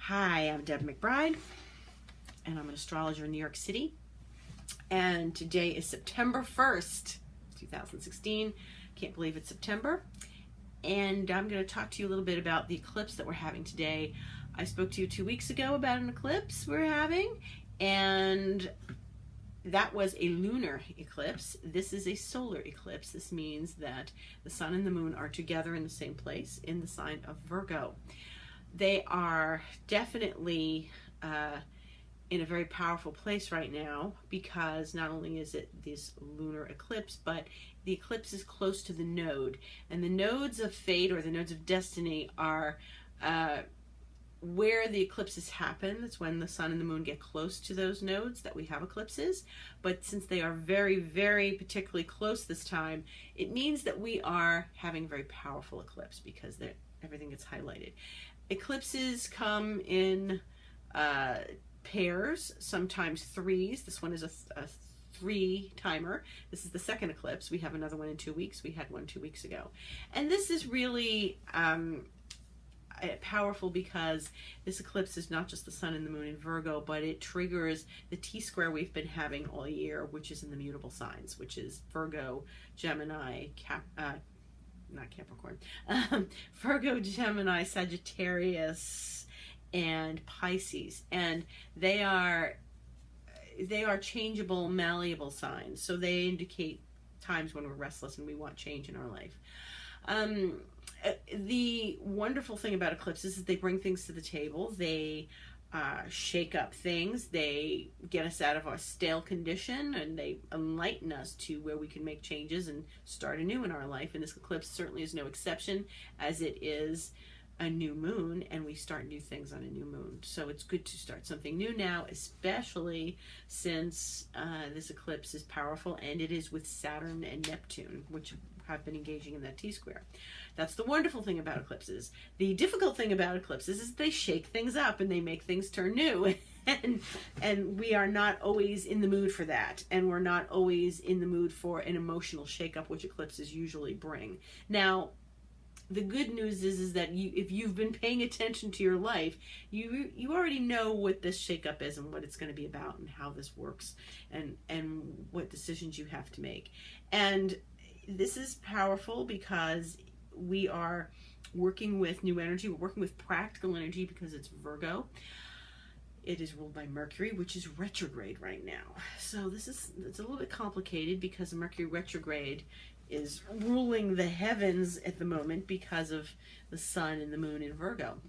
Hi, I'm Deb McBride, and I'm an astrologer in New York City. And today is September 1st, 2016. Can't believe it's September. And I'm going to talk to you a little bit about the eclipse that we're having today. I spoke to you 2 weeks ago about an eclipse we're having, and that was a lunar eclipse. This is a solar eclipse. This means that the sun and the moon are together in the same place in the sign of Virgo. They are definitely in a very powerful place right now, because not only is it this lunar eclipse, but the eclipse is close to the node. And the nodes of fate, or the nodes of destiny, are where the eclipses happen. That's when the sun and the moon get close to those nodes that we have eclipses. But since they are very, very particularly close this time, it means that we are having a very powerful eclipse, because everything gets highlighted. Eclipses come in pairs, sometimes threes. This one is a three timer. This is the second eclipse. We have another one in 2 weeks. We had one 2 weeks ago. And this is really powerful, because this eclipse is not just the sun and the moon in Virgo, but it triggers the Tsquare we've been having all year, which is in the mutable signs, which is Virgo, Gemini, not Capricorn, Virgo, Gemini, Sagittarius, and Pisces. And they are changeable, malleable signs. So they indicate times when we're restless and we want change in our life. The wonderful thing about eclipses is they bring things to the table. They shake up things. They get us out of our stale condition, and they enlighten us to where we can make changes and start anew in our life. And this eclipse certainly is no exception, as it is a new moon, and we start new things on a new moon. So it's good to start something new now, especially since this eclipse is powerful, and it is with Saturn and Neptune, which have been engaging in that T-square. That's the wonderful thing about eclipses. The difficult thing about eclipses is they shake things up and they make things turn new. and we are not always in the mood for that. And we're not always in the mood for an emotional shakeup, which eclipses usually bring. Now, the good news is that if you've been paying attention to your life, you already know what this shakeup is and what it's going to be about and how this works and what decisions you have to make. And this is powerful because we are working with new energy. We're working with practical energy because it's Virgo. It is ruled by Mercury, which is retrograde right now. So it's a little bit complicated, because Mercury retrograde is ruling the heavens at the moment because of the sun and the moon in Virgo.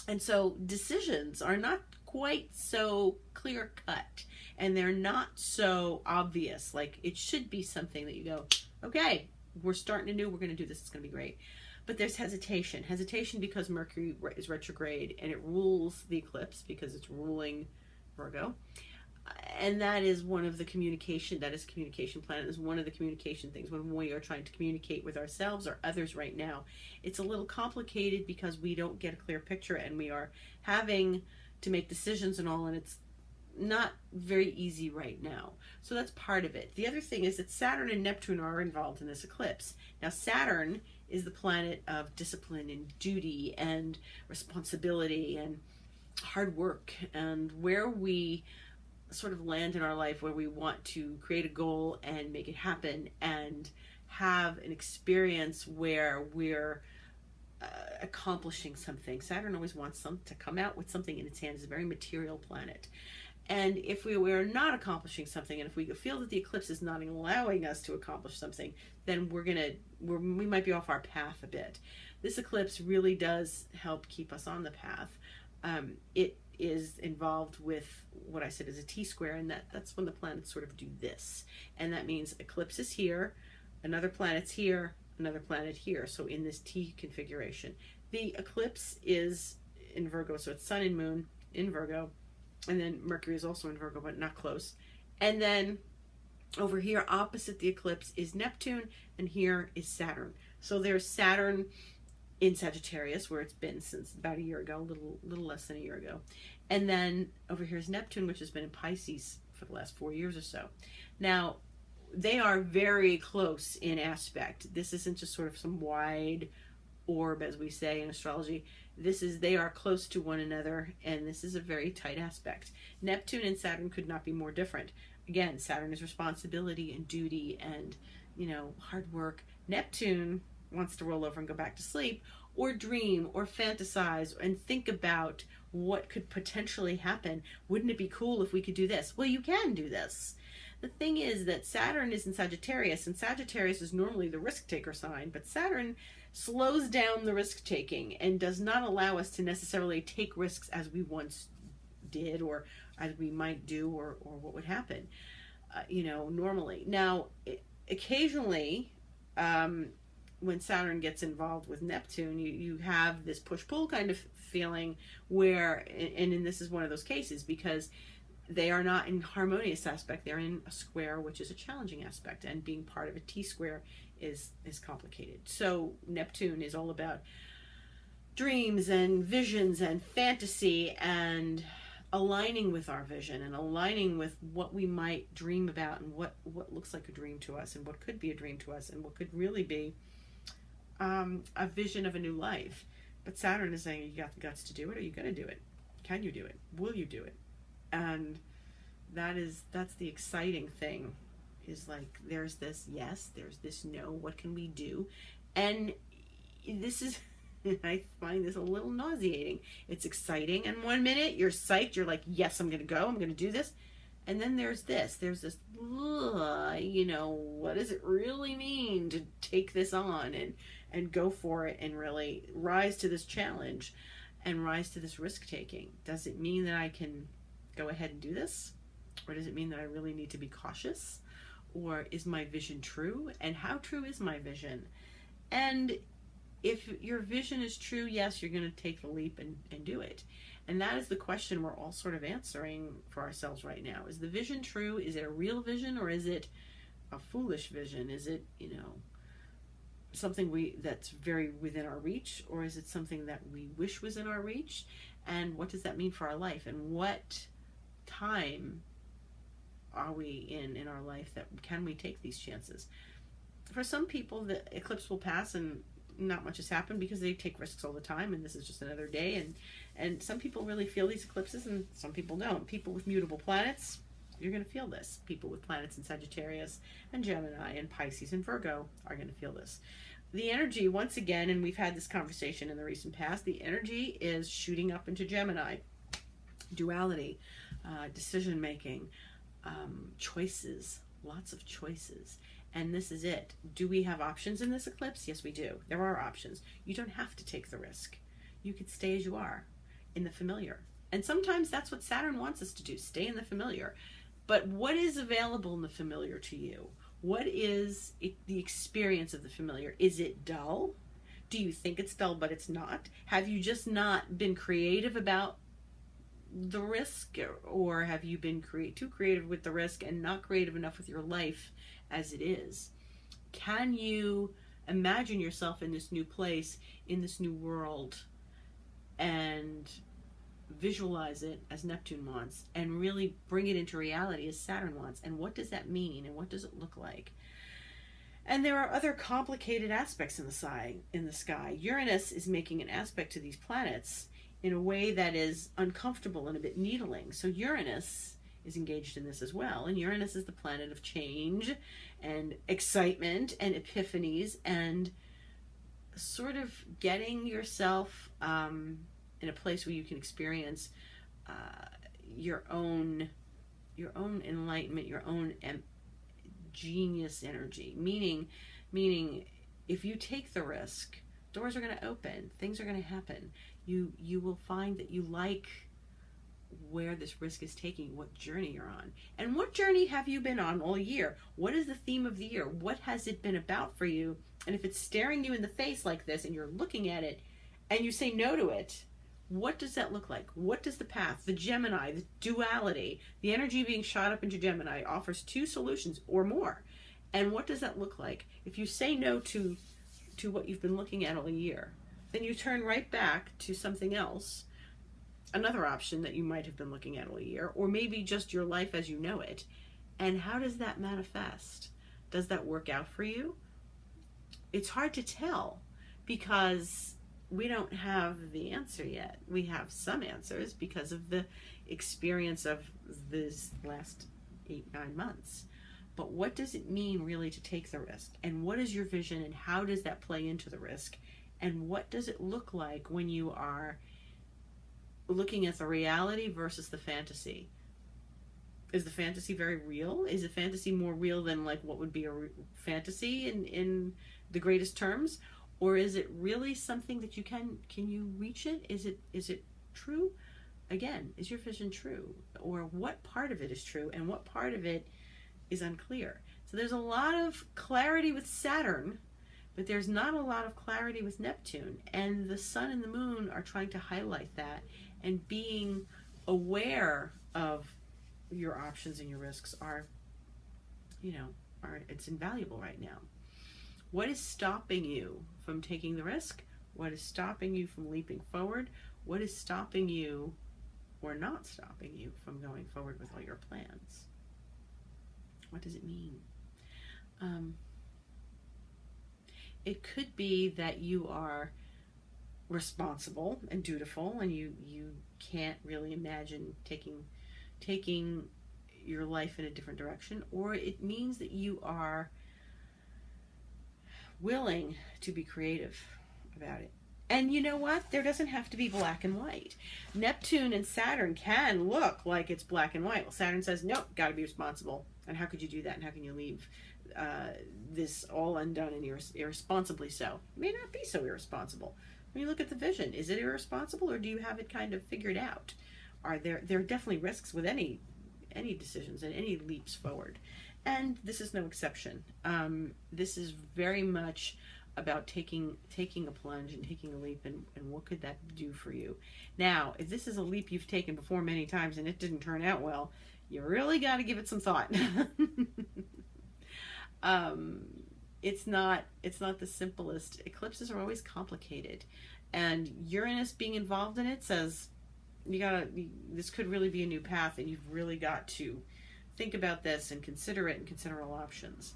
And so decisions are not quite so clear cut, and they're not so obvious. Like, it should be something that you go, okay, we're starting anew, we're going to do this, it's going to be great. But there's hesitation because Mercury is retrograde, and it rules the eclipse because it's ruling Virgo. And that is one of the communication planet, is one of the communication things when we are trying to communicate with ourselves or others right now. It's a little complicated because we don't get a clear picture, and we are having to make decisions and all, and it's not very easy right now. So that's part of it. The other thing is that Saturn and Neptune are involved in this eclipse. Now, Saturn is the planet of discipline and duty and responsibility and hard work, and where we sort of land in our life, where we want to create a goal and make it happen and have an experience where we're accomplishing something. Saturn always wants to come out with something in its hand. It's a very material planet. And if we are not accomplishing something, and if we feel that the eclipse is not allowing us to accomplish something, then we might be off our path a bit. This eclipse really does help keep us on the path. It is involved with what I said is a T-square, and that's when the planets sort of do this. And that means eclipse is here, another planet's here, another planet here. So in this T configuration, the eclipse is in Virgo, so it's sun and moon in Virgo. And then Mercury is also in Virgo, but not close. And then over here, opposite the eclipse, is Neptune, and here is Saturn. So there's Saturn in Sagittarius, where it's been since about a year ago, a little less than a year ago. And then over here is Neptune, which has been in Pisces for the last 4 years or so. Now, they are very close in aspect. This isn't just sort of some wide orb, as we say in astrology. They are close to one another, and this is a very tight aspect. Neptune and Saturn could not be more different. Again, Saturn is responsibility and duty and, hard work. Neptune wants to roll over and go back to sleep, or dream, or fantasize, and think about what could potentially happen. Wouldn't it be cool if we could do this? Well, you can do this. The thing is that Saturn is in Sagittarius, and Sagittarius is normally the risk taker sign, but Saturn slows down the risk taking and does not allow us to necessarily take risks as we once did, or as we might do, or what would happen, normally. Now, occasionally, when Saturn gets involved with Neptune, you have this push-pull kind of feeling where, and this is one of those cases, because they are not in harmonious aspect. They're in a square, which is a challenging aspect, and being part of a Tsquare is complicated. So Neptune is all about dreams and visions and fantasy and aligning with our vision and aligning with what we might dream about and what looks like a dream to us and what could be a dream to us and what could really be a vision of a new life. But Saturn is saying, you got the guts to do it. Are you going to do it? Can you do it? Will you do it? And that's the exciting thing, is like, there's this yes, there's this no, what can we do? And this is, I find this a little nauseating. It's exciting, and 1 minute you're psyched, you're like, yes, I'm going to go, I'm going to do this. And then there's this, what does it really mean to take this on and go for it and really rise to this challenge and rise to this risk taking? Does it mean that I can go ahead and do this? Or does it mean that I really need to be cautious? Or is my vision true? And how true is my vision? And if your vision is true, yes, you're going to take the leap and do it. And that is the question we're all sort of answering for ourselves right now. Is the vision true? Is it a real vision, or is it a foolish vision? Is it, something that's very within our reach, or is it something that we wish was in our reach? And what does that mean for our life? And what time are we in our life that can we take these chances? For some people, the eclipse will pass and not much has happened because they take risks all the time, and this is just another day. And some people really feel these eclipses, and some people don't. People with mutable planets, you're going to feel this. People with planets in Sagittarius and Gemini and Pisces and Virgo are going to feel this. The energy, once again, and we've had this conversation in the recent past, the energy is shooting up into Gemini. Duality, decision making, choices, lots of choices. And this is it. Do we have options in this eclipse? Yes, we do. There are options. You don't have to take the risk. You could stay as you are, in the familiar. And sometimes that's what Saturn wants us to do, stay in the familiar. But what is available in the familiar to you? What is the experience of the familiar? Is it dull? Do you think it's dull, but it's not? Have you just not been creative about the risk? Or have you been too creative with the risk and not creative enough with your life as it is? Can you imagine yourself in this new place, in this new world, and visualize it as Neptune wants, and really bring it into reality as Saturn wants? And what does that mean, and what does it look like? And there are other complicated aspects in the sky. Uranus is making an aspect to these planets in a way that is uncomfortable and a bit needling. So Uranus is engaged in this as well. And Uranus is the planet of change and excitement and epiphanies and sort of getting yourself in a place where you can experience your own enlightenment, your own genius energy. Meaning, if you take the risk, doors are going to open, things are going to happen. You will find that you like where this risk is taking, what journey you're on. And what journey have you been on all year? What is the theme of the year? What has it been about for you? And if it's staring you in the face like this and you're looking at it and you say no to it, what does that look like? What does the path, the Gemini, the duality, the energy being shot up into Gemini offers two solutions or more? And what does that look like? If you say no to what you've been looking at all year, then you turn right back to something else, another option that you might have been looking at all year, or maybe just your life as you know it. And how does that manifest? Does that work out for you? It's hard to tell, because we don't have the answer yet. We have some answers because of the experience of this last 8-9 months. But what does it mean really to take the risk? And what is your vision, and how does that play into the risk? And what does it look like when you are looking at the reality versus the fantasy? Is the fantasy very real? Is the fantasy more real than like what would be a fantasy in the greatest terms? Or is it really something that can you reach it? Is it true? Again, is your vision true? Or what part of it is true and what part of it is unclear? So there's a lot of clarity with Saturn, but there's not a lot of clarity with Neptune. And the sun and the moon are trying to highlight that, and being aware of your options and your risks it's invaluable right now. What is stopping you from taking the risk? What is stopping you from leaping forward? What is stopping you or not stopping you from going forward with all your plans? What does it mean? It could be that you are responsible and dutiful, and you can't really imagine taking your life in a different direction, or it means that you are willing to be creative about it. And you know what? There doesn't have to be black and white. Neptune and Saturn can look like it's black and white. Well, Saturn says, nope, got to be responsible. And how could you do that? And how can you leave this all undone and irresponsibly so? It may not be so irresponsible. When you look at the vision, is it irresponsible, or do you have it kind of figured out? There are definitely risks with any decisions and any leaps forward. And this is no exception. This is very much about taking a plunge and taking a leap, and what could that do for you? Now, if this is a leap you've taken before many times and it didn't turn out well, you really got to give it some thought. It's not the simplest. Eclipses are always complicated, and Uranus being involved in it says this could really be a new path, and you've really got to think about this and consider it and consider all options.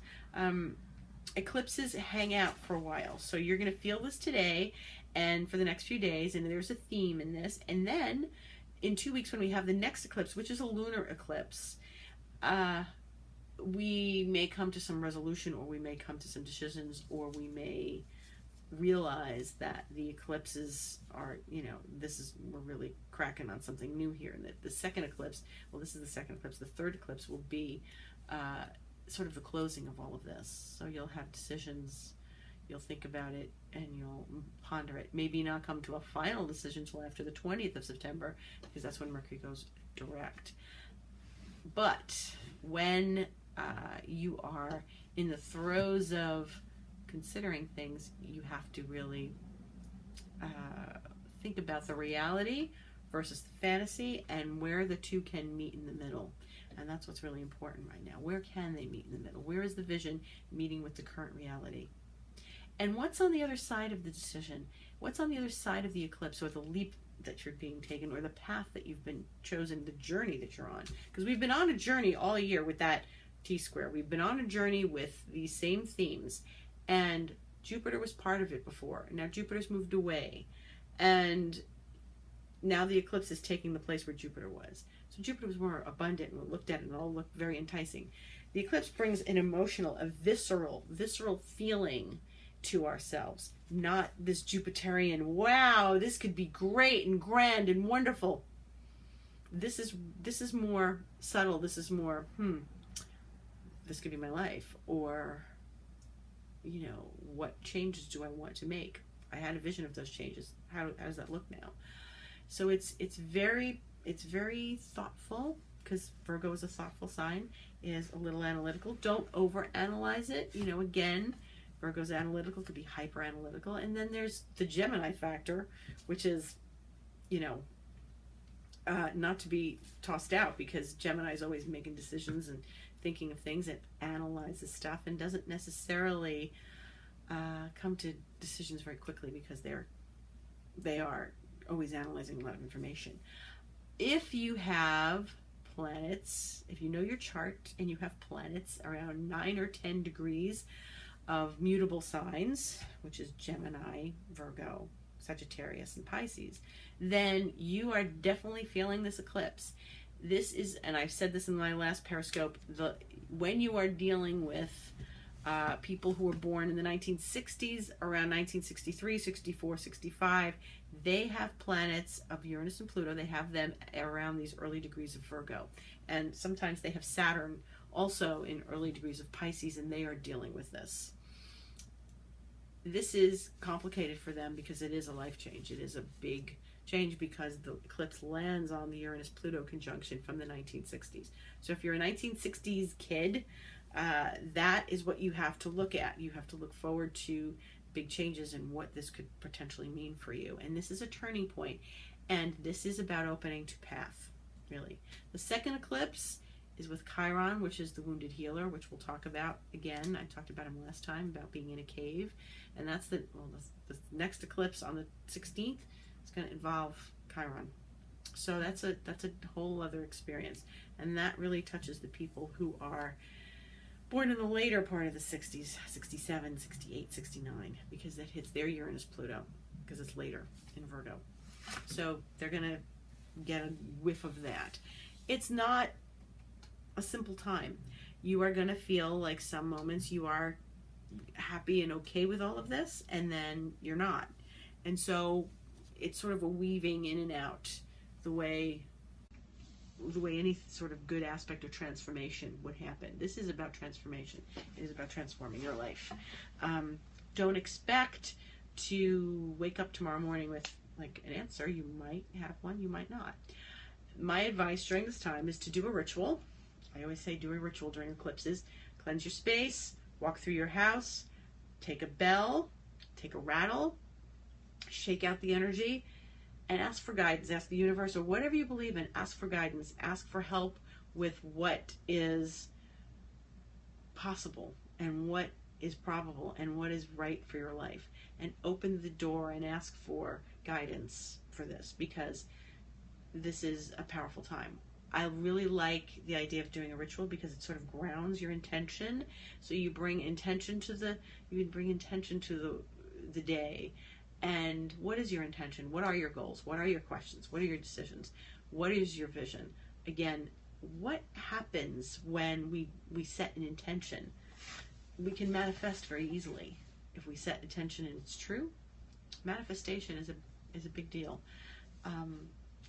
Eclipses hang out for a while, so you're going to feel this today and for the next few days, and there's a theme in this. And then in 2 weeks, when we have the next eclipse, which is a lunar eclipse, we may come to some resolution, or we may come to some decisions, or we may realize that the eclipses are, we're really cracking on something new here. And that the second eclipse, well, this is the second eclipse, the third eclipse will be sort of the closing of all of this. So you'll have decisions, you'll think about it, and you'll ponder it. Maybe not come to a final decision till after the 20th of September, because that's when Mercury goes direct. But when you are in the throes of considering things, you have to really think about the reality versus the fantasy, and where the two can meet in the middle. And that's what's really important right now. Where can they meet in the middle? Where is the vision meeting with the current reality? And what's on the other side of the decision? What's on the other side of the eclipse, or the leap that you're being taken, or the path that you've been chosen, the journey that you're on? Because we've been on a journey all year with that Tsquare. We've been on a journey with these same themes, and Jupiter was part of it before. Now Jupiter's moved away, and now the eclipse is taking the place where Jupiter was. So Jupiter was more abundant, and we looked at it and it all looked very enticing. The eclipse brings an emotional, a visceral feeling to ourselves. Not this Jupiterian, wow, this could be great and grand and wonderful. This is more subtle. This is more, this could be my life. Or, what changes do I want to make? I had a vision of those changes. How does that look now? So it's very thoughtful, because Virgo is a thoughtful sign, is a little analytical. Don't overanalyze it. Again, Virgo's analytical, could be hyper analytical. And then there's the Gemini factor, which is, not to be tossed out, because Gemini is always making decisions and thinking of things, and analyzes stuff, and doesn't necessarily come to decisions very quickly, because they are always analyzing a lot of information. If you have planets, if you know your chart and you have planets around 9 or 10 degrees of mutable signs, which is Gemini, Virgo, Sagittarius, and Pisces, then you are definitely feeling this eclipse. This is, and I've said this in my last Periscope, when you are dealing with people who were born in the 1960s, around 1963, 64, 65, they have planets of Uranus and Pluto. They have them around these early degrees of Virgo. And sometimes they have Saturn also in early degrees of Pisces, and they are dealing with this. This is complicated for them because it is a life change. It is a big change because the eclipse lands on the Uranus-Pluto conjunction from the 1960s. So if you're a 1960s kid, that is what you have to look at. You have to look forward to big changes and what this could potentially mean for you. And this is a turning point, and this is about opening to path, really. The second eclipse is with Chiron, which is the wounded healer, which we'll talk about again. I talked about him last time, about being in a cave. And that's the next eclipse on the 16th. It's going to involve Chiron. So that's a whole other experience. And that really touches the people who are born in the later part of the 60s, 67, 68, 69, because it hits their Uranus-Pluto, because it's later in Virgo. So they're going to get a whiff of that. It's not a simple time. You are going to feel like some moments you are happy and okay with all of this, and then you're not. And so it's sort of a weaving in and out, the way any sort of good aspect of transformation would happen. This is about transformation. It is about transforming your life. Don't expect to wake up tomorrow morning with like an answer. You might have one, you might not. My advice during this time is to do a ritual. I always say do a ritual during eclipses. Cleanse your space, walk through your house, take a bell, take a rattle, shake out the energy, and ask for guidance. Ask the universe, or whatever you believe in, ask for guidance. Ask for help with what is possible and what is probable and what is right for your life. And open the door and ask for guidance for this, because this is a powerful time. I really like the idea of doing a ritual because it sort of grounds your intention. So you bring intention to the day. And what is your intention? What are your goals? What are your questions? What are your decisions? What is your vision? Again, what happens when we set an intention? We can manifest very easily if we set intention and it's true. Manifestation is a big deal.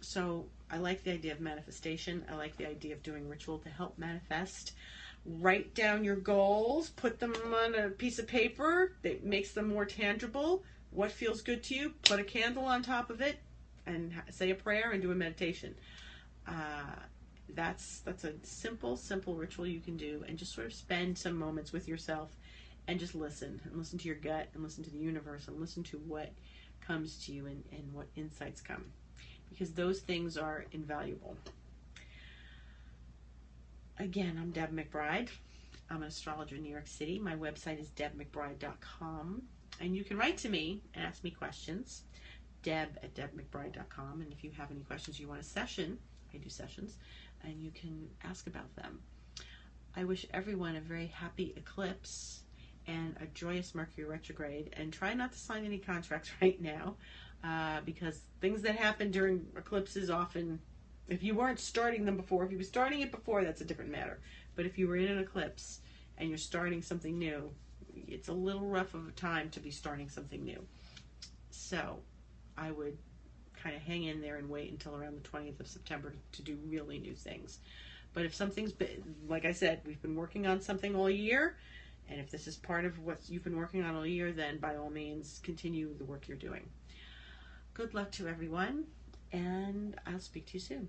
So I like the idea of manifestation. I like the idea of doing ritual to help manifest. Write down your goals, put them on a piece of paper that makes them more tangible. What feels good to you? Put a candle on top of it and say a prayer and do a meditation. That's a simple ritual you can do, and just sort of spend some moments with yourself and just listen to your gut and listen to the universe and listen to what comes to you and what insights come, because those things are invaluable. Again, I'm Deb McBride. I'm an astrologer in New York City. My website is debmcbride.com. And you can write to me and ask me questions, deb@debmcbride.com. And if you have any questions you want a session, I do sessions, and you can ask about them. I wish everyone a very happy eclipse and a joyous Mercury retrograde. And try not to sign any contracts right now, because things that happen during eclipses often, if you weren't starting them before, if you were starting it before, that's a different matter. But if you were in an eclipse and you're starting something new, it's a little rough of a time to be starting something new. So I would kind of hang in there and wait until around the 20th of September to do really new things. But if something's been, like I said, we've been working on something all year, and if this is part of what you've been working on all year, then by all means continue the work you're doing. Good luck to everyone, and I'll speak to you soon.